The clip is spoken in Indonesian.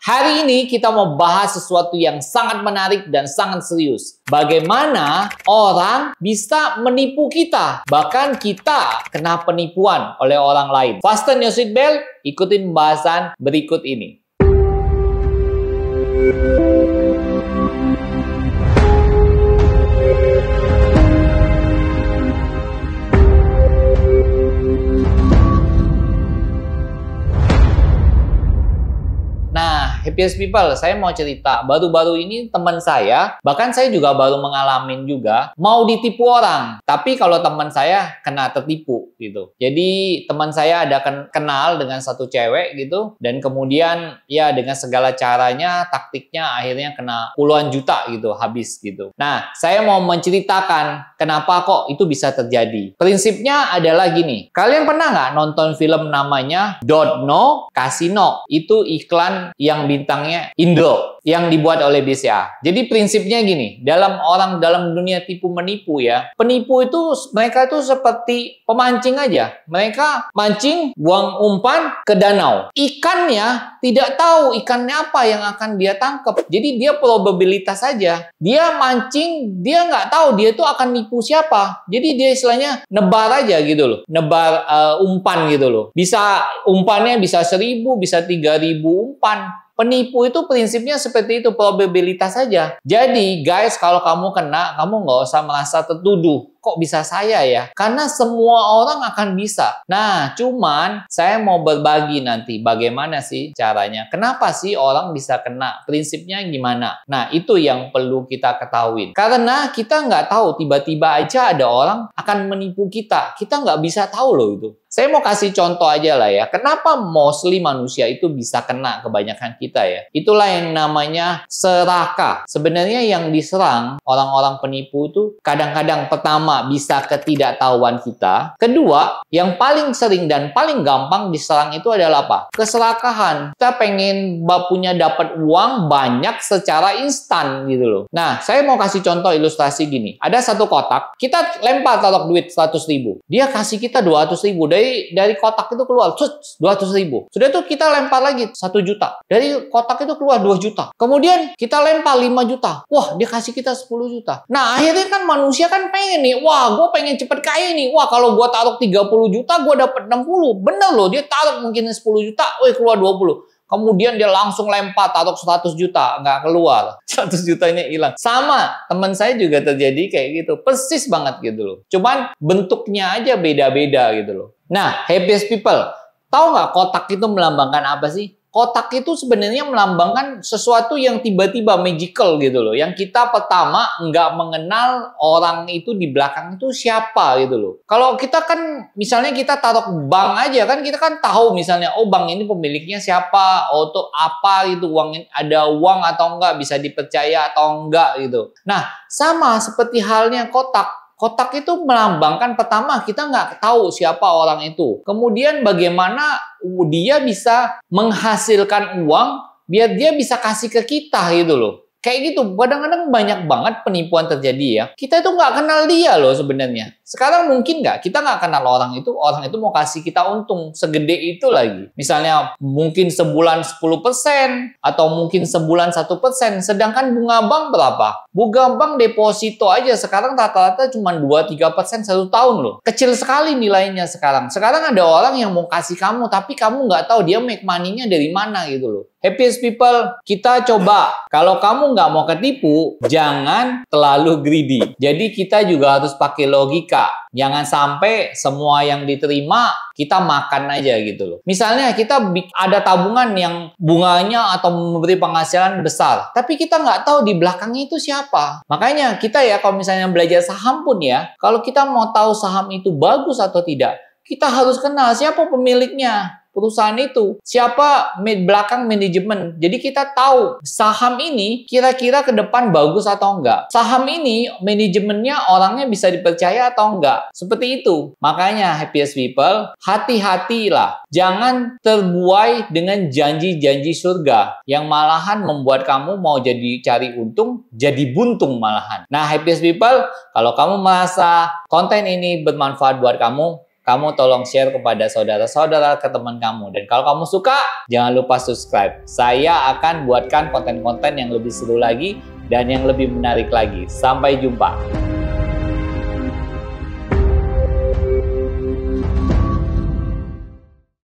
Hari ini kita mau bahas sesuatu yang sangat menarik dan sangat serius. Bagaimana orang bisa menipu kita, bahkan kita kena penipuan oleh orang lain. Fasten your seatbelt, ikutin pembahasan berikut ini. Happiest people, saya mau cerita. Baru-baru ini teman saya, bahkan saya juga baru mengalami juga, mau ditipu orang. Tapi kalau teman saya kena tertipu gitu. Jadi teman saya ada kenal dengan satu cewek gitu, dan kemudian ya dengan segala caranya, taktiknya akhirnya kena puluhan juta gitu, habis gitu. Nah, saya mau menceritakan kenapa kok itu bisa terjadi. Prinsipnya adalah gini, kalian pernah nggak nonton film namanya Don't Know Casino? Itu iklan yang bintangnya Indro yang dibuat oleh BCA. Jadi prinsipnya gini, dalam dunia tipu menipu ya, penipu itu mereka itu seperti pemancing aja. Mereka mancing, buang umpan ke danau. Ikannya tidak tahu ikannya apa yang akan dia tangkap. Jadi dia probabilitas saja. Dia mancing, dia nggak tahu dia itu akan nipu siapa. Jadi dia istilahnya nebar aja gitu loh. Nebar umpan gitu loh. Bisa umpannya bisa 1.000, bisa 3.000 umpan. Penipu itu prinsipnya seperti itu, probabilitas saja. Jadi guys, kalau kamu kena, kamu nggak usah merasa tertuduh. Kok bisa saya ya? Karena semua orang akan bisa. Nah, cuman saya mau berbagi nanti bagaimana sih caranya. Kenapa sih orang bisa kena? Prinsipnya gimana? Nah, itu yang perlu kita ketahui. Karena kita nggak tahu, tiba-tiba aja ada orang akan menipu kita. Kita nggak bisa tahu loh itu. Saya mau kasih contoh aja lah ya. Kenapa mostly manusia itu bisa kena kebanyakan kita ya? Itulah yang namanya serakah. Sebenarnya yang diserang orang-orang penipu itu kadang-kadang pertama bisa ketidaktahuan kita. Kedua, yang paling sering dan paling gampang diserang itu adalah apa? Keserakahan. Kita pengen dapat uang banyak secara instan gitu loh. Nah, saya mau kasih contoh ilustrasi gini. Ada satu kotak, kita lempar taruh duit 100.000. Dia kasih kita 200.000. Dari kotak itu keluar 200.000. Sudah itu kita lempar lagi 1 juta. Dari kotak itu keluar 2 juta. Kemudian kita lempar 5 juta. Wah, dia kasih kita 10 juta. Nah, akhirnya kan manusia kan pengen nih. Wah, gue pengen cepet kaya nih. Wah, kalau gue taruh 30 juta, gue dapat 60. Bener loh, dia taruh mungkin 10 juta, keluar 20. Kemudian dia langsung lempar, taruh 100 juta, nggak keluar. 100 jutanya hilang. Sama, teman saya juga terjadi kayak gitu. Persis banget gitu loh. Cuman bentuknya aja beda-beda gitu loh. Nah, happiest people, tahu nggak kotak itu melambangkan apa sih? Kotak itu sebenarnya melambangkan sesuatu yang tiba-tiba magical gitu loh. Yang kita pertama nggak mengenal orang itu di belakang itu siapa gitu loh. Kalau kita kan misalnya kita taruh bank aja kan, kita kan tahu misalnya, oh bank ini pemiliknya siapa, oh itu apa gitu, ada uang atau enggak, bisa dipercaya atau enggak gitu. Nah, sama seperti halnya kotak. Kotak itu melambangkan pertama kita nggak tahu siapa orang itu. Kemudian bagaimana dia bisa menghasilkan uang biar dia bisa kasih ke kita gitu loh. Kayak gitu, kadang-kadang banyak banget penipuan terjadi ya. Kita itu nggak kenal dia loh sebenarnya. Sekarang mungkin nggak, kita nggak kenal orang itu mau kasih kita untung segede itu lagi. Misalnya mungkin sebulan 10% atau mungkin sebulan 1%. Sedangkan bunga bank berapa? Bunga bank deposito aja sekarang rata-rata cuma 2-3% 1 tahun loh. Kecil sekali nilainya sekarang. Sekarang ada orang yang mau kasih kamu, tapi kamu nggak tahu dia make money-nya dari mana gitu loh. Happiest people, kita coba. Kalau kamu nggak mau ketipu, jangan terlalu greedy. Jadi kita juga harus pakai logika. Jangan sampai semua yang diterima kita makan aja gitu loh. Misalnya kita ada tabungan yang bunganya atau memberi penghasilan besar, tapi kita nggak tahu di belakangnya itu siapa. Makanya kita ya kalau misalnya belajar saham pun ya, kalau kita mau tahu saham itu bagus atau tidak, kita harus kenal siapa pemiliknya. Perusahaan itu, siapa belakang manajemen. Jadi kita tahu saham ini kira-kira ke depan bagus atau enggak. Saham ini manajemennya orangnya bisa dipercaya atau enggak. Seperti itu. Makanya happiest people, hati-hatilah. Jangan terbuai dengan janji-janji surga yang malahan membuat kamu mau jadi cari untung, jadi buntung malahan. Nah, happiest people, kalau kamu merasa konten ini bermanfaat buat kamu, kamu tolong share kepada saudara-saudara, ke teman kamu. Dan kalau kamu suka, jangan lupa subscribe. Saya akan buatkan konten-konten yang lebih seru lagi dan yang lebih menarik lagi. Sampai jumpa.